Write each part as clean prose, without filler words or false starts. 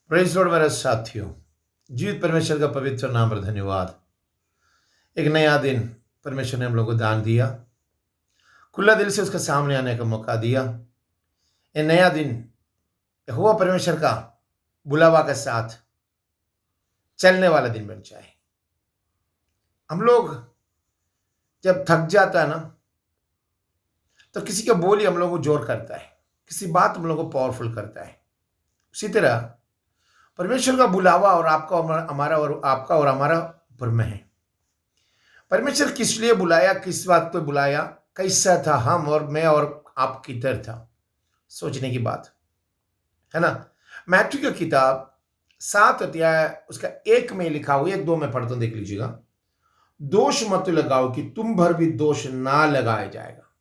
Praise Lord मेरे साथियों, जीवित परमेश्वर का पवित्र नाम पर धन्यवाद। एक नया दिन परमेश्वर ने हम लोग को दान दिया, खुला दिल से उसके सामने आने का मौका दिया। ये नया दिन यहोवा परमेश्वर का बुलावा के साथ चलने वाला दिन बन जाए। हम लोग जब थक जाता है ना, तो किसी का बोली हम लोग को जोर करता है, किसी बात हम लोग को पावरफुल करता है। उसी तरह परमेश्वर का बुलावा और आपका हमारा और आपका और हमारा ऊपर में है। परमेश्वर किस लिए बुलाया, किस बात पे बुलाया, कैसा था हम और मैं और आप किधर था, सोचने की बात है ना। मैथ्यू की किताब 7 अध्याय उसका 1 में लिखा हुआ, 1-2 में पढ़ता हूं, देख लीजिएगा। दोष मत लगाओ कि तुम भर भी दोष ना लगाया जाएगा।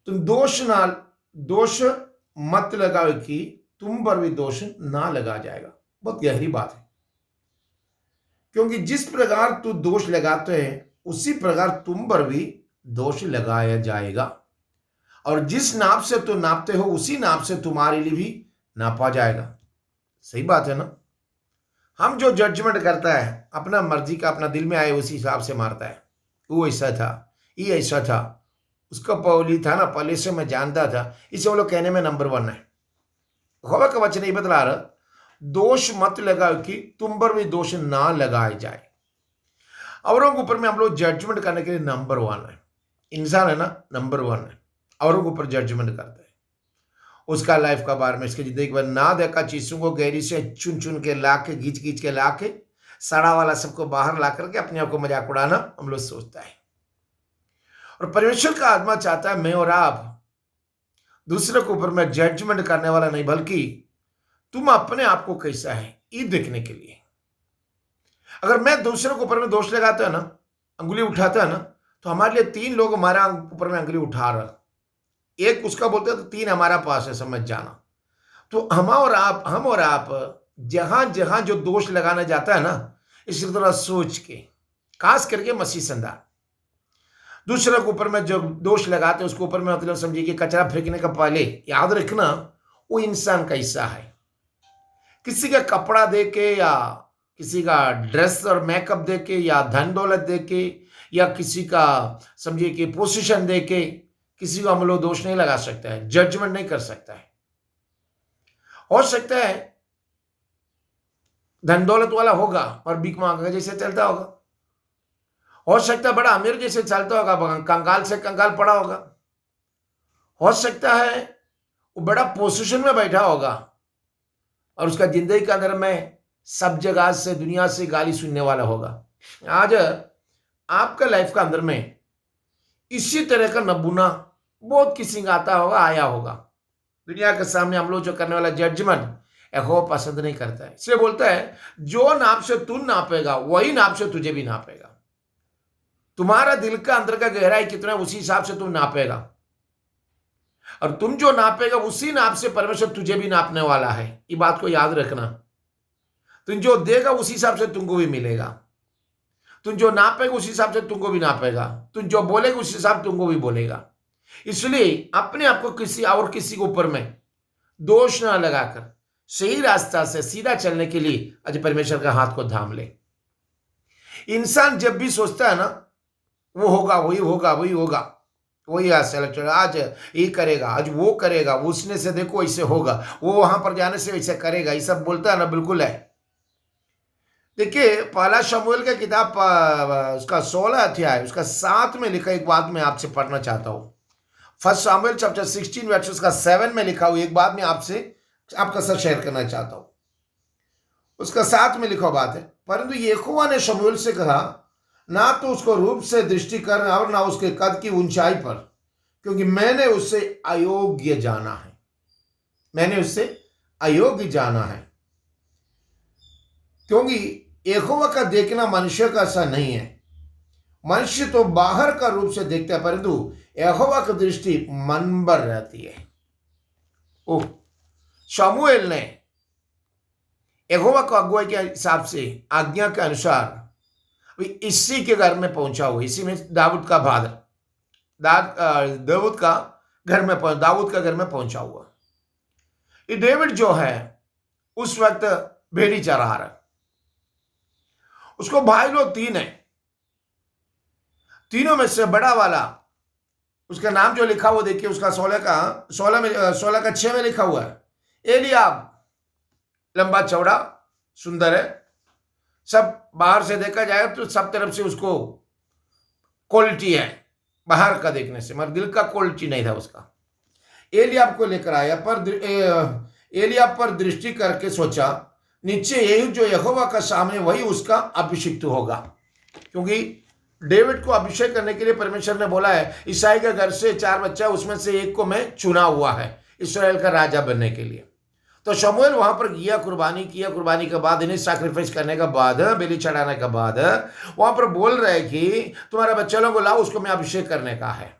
तुम दोष मत लगाओ कि तुम पर भी दोष ना लगा जाएगा। बहुत गहरी बात है, क्योंकि जिस प्रकार तू दोष लगाते हैं उसी प्रकार तुम पर भी दोष लगाया जाएगा, और जिस नाप से तू नापते हो उसी नाप से तुम्हारे लिए भी नापा जाएगा। सही बात है ना। हम जो जजमेंट करता है अपना मर्जी का, अपना दिल में आए उसी हिसाब से मारता है। वो ऐसा था, ये ऐसा था, उसका पौली था ना, पहले से मैं जानता था, इसे वो लोग कहने में नंबर 1 है। यहोवा का वचन नहीं बतला रहा, दोष मत लगाओ कि तुम पर भी दोष ना लगाए जाए। औरों के ऊपर में हम लोग जजमेंट करने के लिए नंबर 1 है। इंसान है ना, नंबर 1 है, औरों के ऊपर जजमेंट करता है। उसका लाइफ का बारे में, इसकी जिंदगी के बारे में ना देखा चीजों को गहरी से चुन चुन के ला के, घींच घींच के ला के, सड़ा वाला सबको बाहर ला करके अपने आप को मजाक उड़ाना हम लोग सोचता है। और परमेश्वर का आत्मा चाहता है मैं और आप दूसरे के ऊपर में जजमेंट करने वाला नहीं, बल्कि तुम अपने आप को कैसा है ये देखने के लिए। अगर मैं दूसरे के ऊपर में दोष लगाता है ना, अंगुली उठाता है ना, तो हमारे लिए 3 लोग हमारा ऊपर में अंगुली उठा रहा, एक उसका बोलते हैं तो 3 हमारा पास है, समझ जाना। तो हम और आप जहां जहां जो दोष लगाना जाता है ना, इसी तरह सोच के, खास करके मसीह संदान दूसरे के ऊपर में जो दोष लगाते हैं उसके ऊपर में, मतलब समझिए कि कचरा फेंकने का पहले याद रखना वो इंसान कैसा है। किसी का कपड़ा देके, या किसी का ड्रेस और मेकअप देके, या धन दौलत देके, या किसी का समझिए कि पोजीशन देके किसी को हम लोग दोष नहीं लगा सकता है, जजमेंट नहीं कर सकता है। हो सकता है धन दौलत वाला होगा और भीख मांगा जैसे चलता होगा, हो सकता है बड़ा अमीर जैसे चलता होगा, कंगाल से कंगाल पड़ा होगा, हो सकता है वो बड़ा पोजीशन में बैठा होगा और उसका जिंदगी के अंदर में सब जगह से, दुनिया से गाली सुनने वाला होगा। आज आपका लाइफ का अंदर में इसी तरह का नमूना बहुत किसी का आता होगा, आया होगा। दुनिया के सामने हम लोग जो करने वाला जजमेंट यहोवा पसंद नहीं करता है, इसलिए बोलता है जो नाप से तू नापेगा वही नाप से तुझे भी नापेगा। तुम्हारा दिल का अंदर का गहराई कितना है उसी हिसाब से तुम नापेगा, और तुम जो नापेगा उसी नाप से परमेश्वर तुझे भी नापने वाला है। ये बात को याद रखना। तुम जो देगा उसी हिसाब से तुमको भी मिलेगा, तुम जो नापेगा उसी हिसाब से तुमको भी नापेगा, तुम जो बोलेगा उसी हिसाब तुमको भी बोलेगा। इसलिए अपने आप को किसी और किसी के ऊपर में दोष ना लगाकर सही रास्ता से सीधा चलने के लिए आज परमेश्वर का हाथ को थाम ले। इंसान जब भी सोचता है ना वो होगा, वही होगा, वही होगा, वही आज ये करेगा, आज वो करेगा, उसने से देखो ऐसे होगा, वो वहां पर जाने से ऐसे करेगा, ये सब बोलता है ना, बिल्कुल है। देखिए पहला शमूएल का किताब उसका 16 अध्याय उसका 7 में लिखा एक बात मैं आपसे पढ़ना चाहता हूँ। फर्स्ट शमूएल चैप्टर 16 वर्स उसका 7 में लिखा हुआ एक बात मैं आपका साथ शेयर करना चाहता हूँ। उसका 7 में लिखा बात है, परंतु यहोवा ने शमूएल से कहा, ना तो उसको रूप से दृष्टि करना और ना उसके कद की ऊंचाई पर, क्योंकि मैंने उससे अयोग्य जाना है। मैंने उससे अयोग्य जाना है, क्योंकि यहोवा का देखना मनुष्य का ऐसा नहीं है। मनुष्य तो बाहर का रूप से देखता है, परंतु यहोवा की दृष्टि मन पर रहती है। ओह, शमूएल ने यहोवा को अगुवाई के हिसाब से, आज्ञा के अनुसार इसी के घर में पहुंचा हुआ, इसी में दाऊद का फादर, दाऊद का घर में पहुंचा हुआ। ये डेविड जो है उस वक्त भेड़ी चरा रहा है। उसको भाई लोग 3 है, तीनों में से बड़ा वाला, उसका नाम जो लिखा वो देखिए, उसका 16 का 6 में लिखा हुआ है, एलियाब। लंबा चौड़ा सुंदर है, सब बाहर से देखा जाए तो सब तरफ से उसको क्वालिटी है, बाहर का देखने से, मगर दिल का क्वालिटी नहीं था उसका। एलियाब को लेकर आया, पर एलियाब पर दृष्टि करके सोचा, नीचे यही जो यहोवा का सामने वही उसका अभिषिक्त होगा। क्योंकि डेविड को अभिषेक करने के लिए परमेश्वर ने बोला है, ईसाई के घर से 4 बच्चा, उसमें से एक को मैं चुना हुआ है इस्राएल का राजा बनने के लिए। तो शमूएल वहां पर किया, कुर्बानी के बाद, इन्हें सैक्रिफाइस करने के बाद, बलि चढ़ाने के बाद वहां पर बोल रहे कि तुम्हारा बच्चा लोगों को लाओ, उसको मैं अभिषेक करने का है।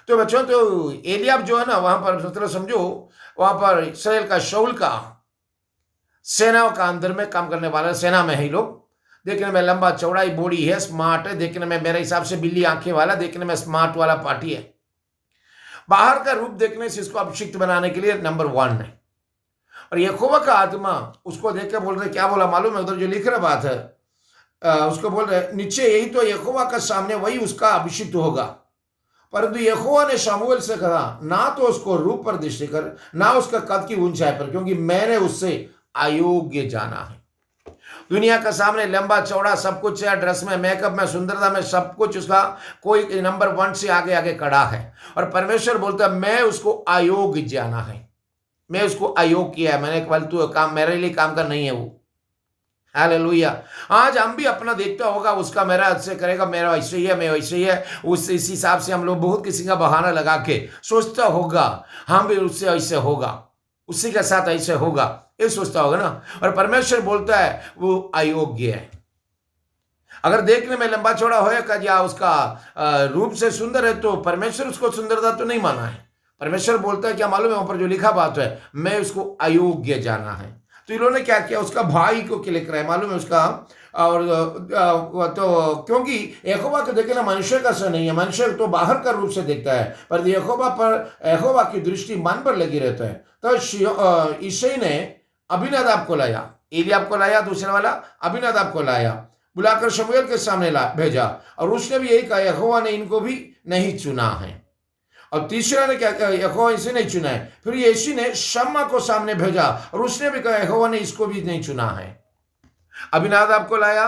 तो बच्चों, तो एलियाब जो है ना, वहां पर मतलब समझो, वहां पर इस्राएल का शाऊल का सेना का अंदर में काम करने वाला, सेना में ही लोग, देखने में लंबा चौड़ाई, बॉडी है, स्मार्ट है, देखने में मेरे हिसाब से बिल्ली आंखें वाला, देखने में स्मार्ट वाला पार्टी है। बाहर का रूप देखने से इसको अभिषिक्त बनाने के लिए नंबर 1 है। और यहोवा का आत्मा उसको देख के बोल रहे, क्या बोला मालूम है, उधर जो लिख रहा बात है, उसको बोल रहे नीचे यही तो यहोवा का सामने वही उसका अभिषिक्त होगा। परंतु यहोवा ने शमूएल से कहा, ना तो उसको रूप पर दृष्टि कर, ना उसका कद की ऊंचाई पर, क्योंकि मैंने उससे अयोग्य जाना है। दुनिया का सामने लंबा चौड़ा सब कुछ है, ड्रेस में, मेकअप में, सुंदरता में, सब कुछ उसका कोई नंबर 1 से आगे आगे खड़ा है। और परमेश्वर बोलता है, मैं उसको अयोग्य जाना है, मैं उसको अयोग्य किया है, मैंने फालतू काम, मेरे लिए काम का नहीं है वो। हालेलुया। आज हम भी अपना देखता होगा, उसका मेरा अच्छे करेगा, मेरा ऐसे ही है, मैं वैसे ही है, उससे इस हिसाब से हम लोग बहुत किसी का बहाना लगा के सोचता होगा हम भी उससे ऐसे होगा, उसी के साथ ऐसे होगा, ये सोचता होगा ना। और परमेश्वर बोलता है वो अयोग्य है। अगर देखने में लंबा चौड़ा होएगा या उसका रूप से सुंदर है, तो परमेश्वर उसको सुंदरता तो नहीं माना है। परमेश्वर बोलता है, क्या मालूम है वहां पर जो लिखा बात है, मैं उसको अयोग्य जाना है। तो इन्होंने क्या किया, उसका भाई को क्या लिख रहा है मालूम है उसका, और तो क्योंकि यहोवा को देखे ना, मनुष्य का सा नहीं है, मनुष्य तो बाहर का रूप से देखता है, पर यहोवा की दृष्टि मन पर लगी रहता है। तो ईशई ने अबीनादाब को लाया, एलियाब को लाया, दूसरा वाला अबीनादाब को लाया, बुलाकर शमूएल के सामने भेजा, और उसने भी यही कहा, यहोवा ने इनको भी नहीं चुना है। और तीसरा ने क्या कहा, यहोवा इसे नहीं चुना है। फिर यीशु ने शम्मा को सामने भेजा, और उसने भी कहा, यहोवा ने इसको भी नहीं चुना है। अबीनादाब को लाया,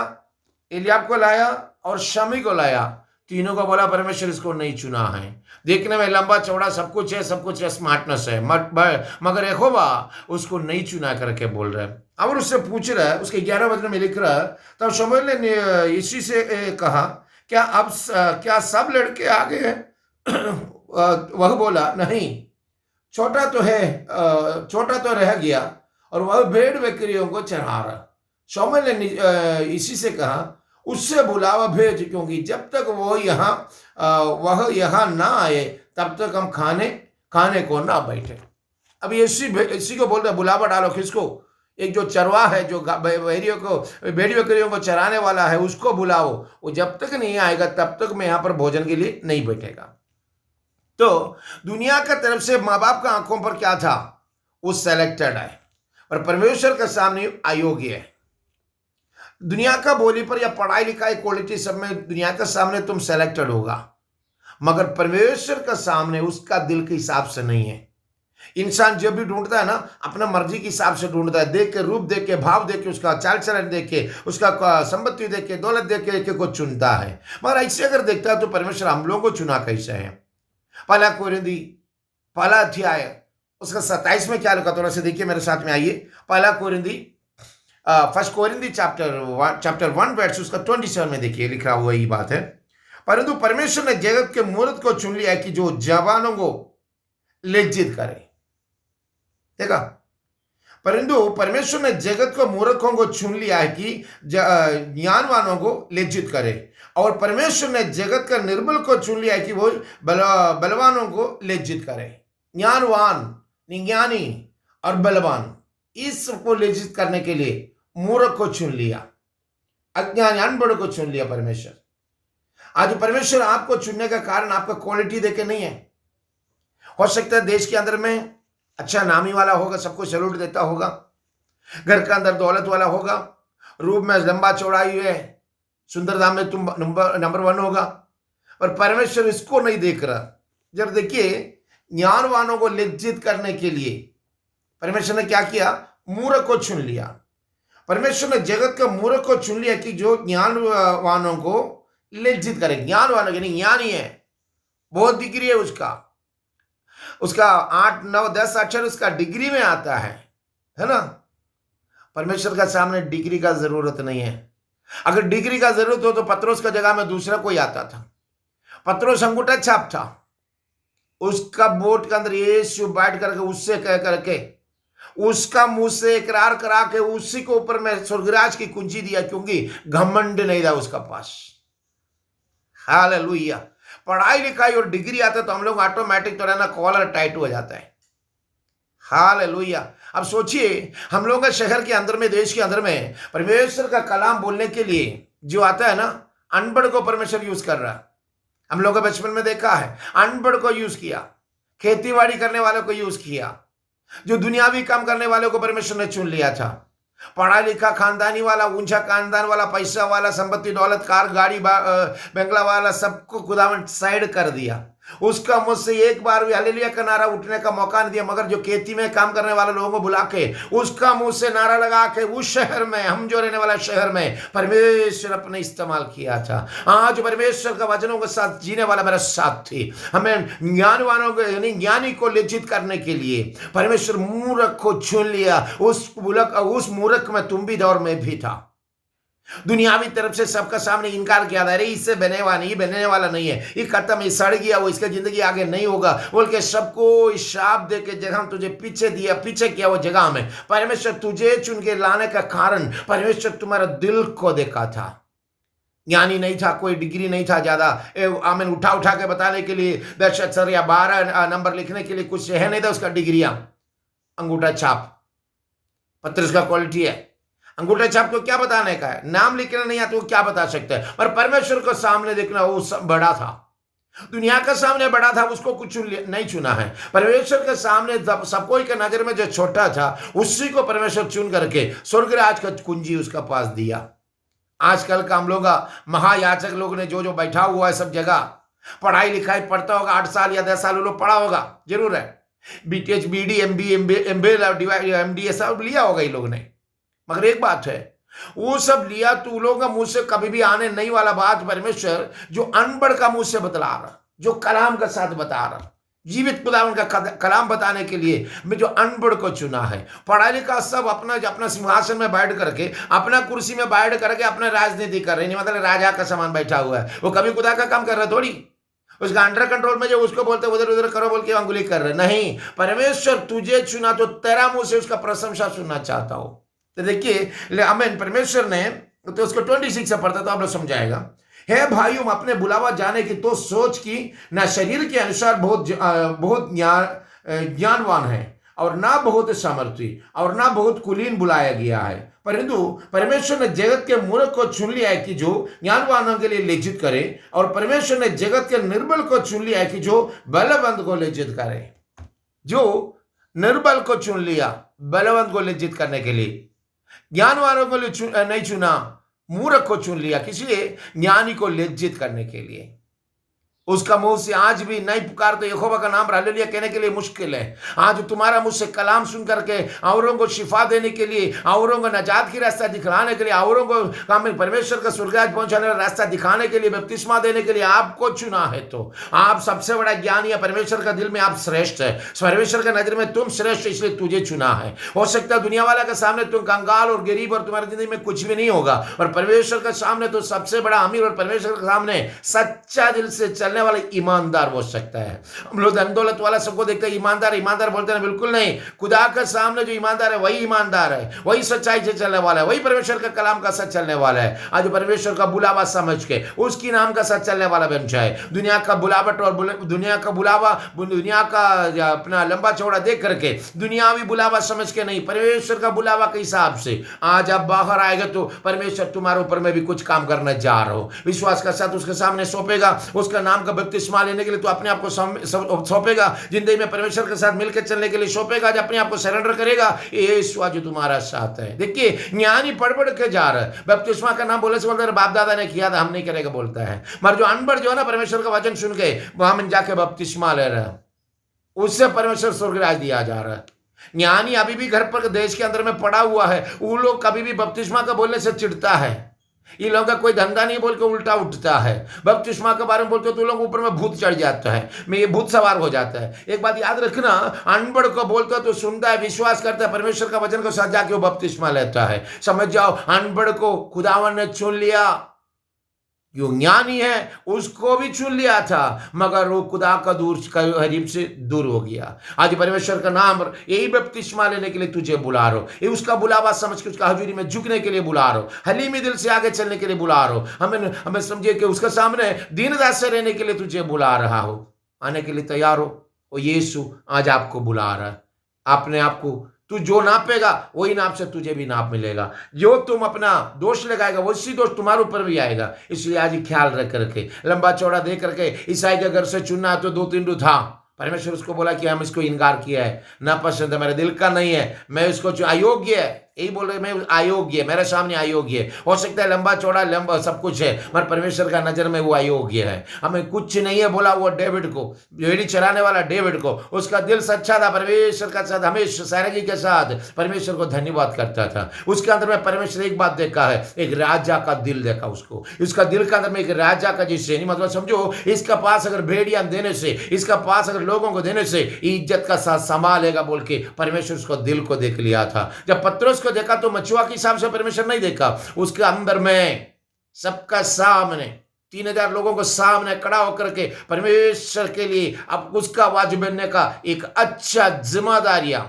एलियाब को लाया और शमी को लाया, तीनों को बोला परमेश्वर इसको नहीं चुना है। देखने में लंबा चौड़ा सब कुछ है, सब कुछ है, स्मार्टनेस है, मगर यहोवा उसको नहीं चुना करके बोल रहे हैं। और उससे पूछ रहा है, उसके 11 वचन में लिख रहा है, तब शमूएल ने यीशु से कहा, क्या सब लड़के आ गए हैं? वह बोला, नहीं, छोटा तो रह गया, और वह भेड़ बकरियों को चरा रहा। शमूएल ने इसी से कहा, उससे बुलावा भेज, क्योंकि जब तक वह यहाँ ना आए तब तक हम खाने को ना बैठे। अब इसी को बोल रहे, बुलावा डालो, किसको? एक जो चरवाह है, जो भेड़ी बकरियों को चराने वाला है, उसको बुलाओ। वो जब तक नहीं आएगा तब तक मैं यहाँ पर भोजन के लिए नहीं बैठेगा। तो दुनिया का तरफ से माँ बाप का आंखों पर क्या था, वो सेलेक्टेड है, और परमेश्वर के सामने अयोग्य है। दुनिया का बोली पर या पढ़ाई लिखाई क्वालिटी सब में दुनिया के सामने तुम सेलेक्टेड होगा, मगर परमेश्वर का सामने उसका दिल के हिसाब से नहीं है। इंसान जब भी ढूंढता है ना, अपना मर्जी के हिसाब से ढूंढता है, देख के, रूप देख के, भाव देख के, उसका चाल चलन देख के, उसका संपत्ति देख के, दौलत देख के कुछ चुनता है। मगर ऐसे अगर देखता है तो परमेश्वर हम लोगों को चुना कैसे है? पहला अध्याय उसका 27 में क्या लिखा, थोड़ा सा देखिए मेरे साथ में, आइए। पहला कोरिंदी, फर्स्ट कोरिंदी चैप्टर 1 वर्स उसका 27 में देखिए, लिखा हुआ यही बात है। परंतु परमेश्वर ने जगत के मूर्ख को चुन लिया कि जो जवानों को लज्जित करे। देखा, परंतु परमेश्वर ने जगत को मूर्खों को चुन लिया है कि ज्ञानवानों को लज्जित करे, और परमेश्वर ने जगत का निर्बल को चुन लिया है कि वो बलवानों को लज्जित करे। ज्ञानवान, ज्ञानी और बलवान, इस सबको लज्जित करने के लिए मूर्ख को चुन लिया, अज्ञानी अनपढ़ को चुन लिया परमेश्वर। आज परमेश्वर आपको चुनने का कारण आपका क्वालिटी देके नहीं है। हो सकता है देश के अंदर में अच्छा नामी वाला होगा, सबको सैल्यूट देता होगा, घर का अंदर दौलत वाला होगा, रूप में लंबा चौड़ाई है, सुंदरता में तुम नंबर 1 होगा। और परमेश्वर इसको नहीं देख रहा। जब देखिए, ज्ञानवानों को लज्जित करने के लिए परमेश्वर ने क्या किया? मूर्ख को चुन लिया। परमेश्वर ने जगत के मूर्ख को चुन लिया कि जो ज्ञानवानों को लज्जित करे। ज्ञानवानों यानी ज्ञानी है, बहुत डिग्री है उसका 8, 9, 10 अक्षर उसका डिग्री में आता है ना। परमेश्वर का सामने डिग्री का जरूरत नहीं है। अगर डिग्री का जरूरत हो तो पत्रोस का जगह में दूसरा कोई आता था। पत्रोस अंगूठा छाप था, उसका बोट के अंदर यीशु बैठ करके उससे कह करके उसका मुंह से इकरार करा के उसी के ऊपर में स्वर्गराज की कुंजी दिया, क्योंकि घमंड नहीं था उसका पास। हालेलुया। पढ़ाई लिखाई और डिग्री आता तो हम लोग ऑटोमेटिक तो रहना कॉलर टाइट हो जाता है। हालेलुया। अब सोचिए, हम लोग का शहर के अंदर में, देश के अंदर में परमेश्वर का कलाम बोलने के लिए जो आता है ना, अनपढ़ को परमेश्वर यूज कर रहा है। हम लोग बचपन में देखा है, अनपढ़ को यूज किया, खेतीबाड़ी करने वालों को यूज किया, जो दुनियावी काम करने वालों को परमेश्वर ने चुन लिया था। पढ़ा लिखा खानदानी वाला, ऊंचा खानदान वाला, पैसा वाला, संपत्ति दौलत, कार गाड़ी बंगला वाला, सबको खुदावन साइड कर दिया। उसका मुझसे एक बार भी हालेलुया का नारा उठने का मौका नहीं दिया। मगर जो खेती में काम करने वाले लोगों को बुला के उसका मुंह से नारा लगा के उस शहर में, हम जो रहने वाला शहर में, परमेश्वर अपने इस्तेमाल किया था। आज परमेश्वर का वचनों के साथ जीने वाला मेरा साथी, हमें ज्ञानवानों को यानी ज्ञानी को लज्जित करने के लिए परमेश्वर मूर्ख को चुन लिया। उस मूर्ख में तुम भी दौर में भी था। दुनियावी तरफ से सबका सामने इनकार किया था, अरे इससे बनने वाला नहीं है, ये खत्म, ये सड़ गया, वो इसका जिंदगी आगे नहीं होगा बोल के सबको श्राप दे के जगह तुझे पीछे किया वो जगह में परमेश्वर तुझे चुन के लाने का कारण परमेश्वर तुम्हारा दिल को देखा था। ज्ञानी नहीं था, कोई डिग्री नहीं था ज्यादा, आमीन, उठा के बताने के लिए 10 अक्षर या 12 नंबर लिखने के लिए कुछ है नहीं था उसका डिग्रियां। अंगूठा छाप पत्र का क्वालिटी है। अंगूठा छाप को क्या बताने का है? नाम लिखना नहीं आता, वो क्या बता सकता है? पर परमेश्वर को सामने देखना, वो सब बड़ा था, दुनिया का सामने बड़ा था, उसको कुछ नहीं चुना है। परमेश्वर के सामने सबको के नजर में जो छोटा था उसी को परमेश्वर चुन करके स्वर्गराज का कुंजी उसका पास दिया। आजकल का हम लोग महायाचक लोग ने जो बैठा हुआ है सब जगह, पढ़ाई लिखाई पढ़ता होगा, 8 साल या 10 साल लोग पढ़ा होगा जरूर है, BTech BD MBA सब लिया होगा ये लोग ने। मगर एक बात है, वो सब लिया तो लोगों का मुंह से कभी भी आने नहीं वाला बात परमेश्वर जो अनपढ़ का मुंह से बतला रहा, जो कलाम का साथ बता रहा, जीवित खुदावन का कलाम बताने के लिए मैं जो अनपढ़ को चुना है। पढ़ा लिखा सब अपना सिंहासन में बैठ करके, अपना कुर्सी में बैठ करके अपना राजनीति कर रहे, नहीं मतलब राजा का समान बैठा हुआ है, वो कभी खुदा का काम कर रहा थोड़ी, उसका अंडर कंट्रोल में जो उसको बोलते उधर उधर करो बोल के अंगुली कर रहे। नहीं, परमेश्वर तुझे चुना तो तेरा मुंह से उसका प्रशंसा सुनना चाहता हो। तो देखिए आमीन, परमेश्वर ने तो उसको 26 से पढ़ता तो आप लोग समझाएगा। हे भाइयों, अपने बुलावा जाने की तो सोच की ना शरीर के अनुसार बहुत ज्ञानवान है, और ना बहुत सामर्थी, और ना बहुत कुलीन बुलाया गया है, परंतु परमेश्वर ने जगत के मूर्ख को चुन लिया है कि जो ज्ञानवानों के लिए लज्जित करे, और परमेश्वर ने जगत के निर्बल को चुन लिया है कि जो बलवंत को लज्जित करे। जो निर्बल को चुन लिया बलवंत को लज्जित करने के लिए, ज्ञानवानों को नहीं चुना, मूर्ख को चुन लिया, किस लिए? ज्ञानी को लज्जित करने के लिए। उसका मुंह से आज भी नहीं पुकार तो यहोवा का नाम हालेलुया कहने के लिए मुश्किल है। आज तुम्हारा मुझ से कलाम सुन करके औरों को शिफा देने के लिए, औरों को नजात की रास्ता दिखाने के लिए, औरों को परमेश्वर का स्वर्गराज पहुंचाने का रास्ता दिखाने के लिए, बपतिस्मा देने के लिए आपको चुना है, तो आप सबसे बड़ा ज्ञानी है। परमेश्वर का दिल में आप श्रेष्ठ है, परमेश्वर का नजर में तुम श्रेष्ठ, इसलिए तुझे चुना है। हो सकता है दुनिया वाला के सामने तुम कंगाल और गरीब और तुम्हारी जिंदगी में कुछ भी नहीं होगा, और परमेश्वर के सामने तो सबसे बड़ा अमीर, और परमेश्वर के सामने सच्चा दिल से चलने वाला ईमानदार हो सकता है। हम लोग धन दौलत वाला सबको देखते हैं ईमानदार बोलते हैं, बिल्कुल नहीं। खुदा के सामने जो ईमानदार है वही ईमानदार है, वही सच्चाई से चलने वाला है, वही परमेश्वर का कलाम का सच चलने वाला है। आज परमेश्वर का बुलावा समझ के उसकी नाम का सच चलने वाला बन जाए। दुनिया का बुलावट और दुनिया का बुलावा, दुनिया का अपना लंबा चौड़ा देख करके दुनियावी बुलावा समझ के नहीं, परमेश्वर का बुलावा के हिसाब से आज आप बाहर आएगा तो परमेश्वर तुम्हारे ऊपर में भी कुछ काम करने जा रहा हो। विश्वास का साथ उसके सामने सौंपेगा, उसका नाम नाम का बपतिस्मा लेने के लिए तू अपने आप को सौंपेगा, जिंदगी में परमेश्वर के साथ मिलकर चलने के लिए सौंपेगा, जब अपने आप को सरेंडर करेगा, यीशु आज तुम्हारा साथ है। देखिए ज्ञानी पढ़ पढ़ के जा रहा है, बपतिस्मा का नाम बोले से बोलते बाप दादा ने किया था, हम नहीं करेगा बोलता है। मगर जो अनपढ़ जो है ना, परमेश्वर का वचन सुन के वहां में जाके बपतिस्मा ले रहा है, उससे परमेश्वर स्वर्ग राज दिया जा रहा है। ज्ञानी अभी भी घर पर देश के अंदर में पड़ा हुआ है, वो लोग कभी भी बपतिस्मा का बोलने से चिढ़ता है। ये लोगों का कोई धंधा नहीं बोल के उल्टा उठता है। बपतिस्मा के बारे में बोलते तो लोग ऊपर में भूत चढ़ जाता है, में ये भूत सवार हो जाता है। एक बात याद रखना, अनपढ़ को बोलता तो सुनता है, विश्वास करता है, परमेश्वर का वचन को साथ जाके वो बपतिस्मा लेता है। समझ जाओ, अनपढ़ को खुदावन ने चुन लिया, जो ज्ञानी है उसको भी चुन लिया था, मगर वो खुदा का करीब से दूर हो गया। आज परमेश्वर का नाम यही बपतिस्मा लेने के लिए तुझे बुला रहा हो, ये उसका बुलावा समझ के उसका हजूरी में झुकने के लिए बुला रहा हो, हलीमी दिल से आगे चलने के लिए बुला रहा हो। हमें समझिए कि उसका सामने दीनदास से रहने के लिए तुझे बुला रहा हो। आने के लिए तैयार हो, वो यीशु आज आपको बुला रहा है। अपने आप को तू जो नापेगा वही नाप से तुझे भी नाप मिलेगा। जो तुम अपना दोष लगाएगा वही दोष तुम्हारे ऊपर भी आएगा। इसलिए आज ही ख्याल रख करके, लंबा चौड़ा देख करके ईसाई के घर से चुनना है तो 2-3 था। परमेश्वर उसको बोला कि हम इसको इनकार किया है, ना पसंद है, मेरे दिल का नहीं है, मैं इसको अयोग्य है, यही बोल रहे मैं अयोग्य है, मेरे सामने अयोग्य है। हो सकता है लंबा चौड़ा लंबा सब कुछ है, मगर परमेश्वर का नजर में वो अयोग्य है। हमें कुछ नहीं है बोला वो डेविड को, भेड़ी चराने वाला डेविड को, उसका दिल सच्चा था, परमेश्वर का साथ हमेशा सारगी के साथ परमेश्वर को धन्यवाद करता था। उसके अंदर में परमेश्वर एक बात देखा है, एक राजा का दिल देखा उसको, इसका दिल के अंदर में एक राजा का जिससे नहीं, मतलब समझो इसका पास अगर भेड़ियां देने से, इसका पास अगर लोगों को देने से इज्जत का साथ संभालेगा बोल के परमेश्वर उसको दिल को देख लिया था। जब पत्रोस को देखा तो मछुआ के हिसाब से परमेश्वर नहीं देखा, उसके अंदर में सबका सामने 3000 लोगों को सामने खड़ा होकर के परमेश्वर के लिए अब उसका आवाज बनने का एक अच्छा जिम्मेदारियां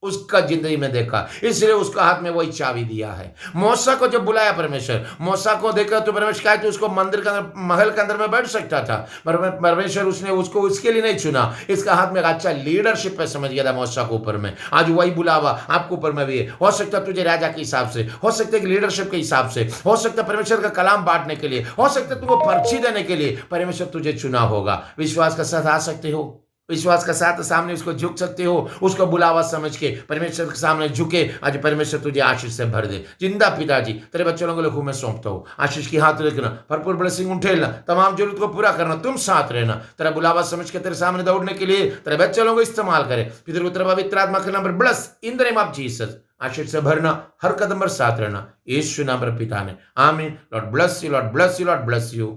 उसका जिंदगी में देखा, इसलिए उसका हाथ में वही चाबी दिया है। मूसा को जब बुलाया परमेश्वर, मूसा को देखा तो परमेश्वर कहा तो उसको मंदिर के अंदर महल के अंदर में बैठ सकता था, परमेश्वर उसने उसको उसके लिए नहीं चुना, इसका हाथ में एक अच्छा लीडरशिप है, समझ गया था मूसा को ऊपर में। आज वही बुलावा आपको ऊपर में भी है। हो सकता है तुझे राजा के हिसाब से, हो सकता है लीडरशिप के हिसाब से, हो सकता है परमेश्वर का कलाम बांटने के लिए, हो सकता है तुमको पर्ची देने के लिए परमेश्वर तुझे चुना होगा। विश्वास के साथ आ सकते हो, विश्वास के साथ सामने उसको झुक सकते हो, उसको बुलावा समझ के परमेश्वर के सामने झुके। आज परमेश्वर तुझे आशीष से भर दे। जिंदा पिताजी तेरे बच्चों को लिखूं मैं सौंपता हूँ, आशीष की हाथ रखना, भरपूर ब्लेसिंग उठेलना, तमाम जरूरत को पूरा करना, तुम साथ रहना, तेरा बुलावा समझ के तेरे सामने दौड़ने के लिए तेरे बच्चों को इस्तेमाल करे। फिर तेरे पवित्र आत्मा के नाम पर bless in the name of Jesus, आशीष से भरना, हर कदम पर साथ रहना, यीशु नाम पर पिता ने, आमीन। Lord bless you, Lord bless you, Lord bless you.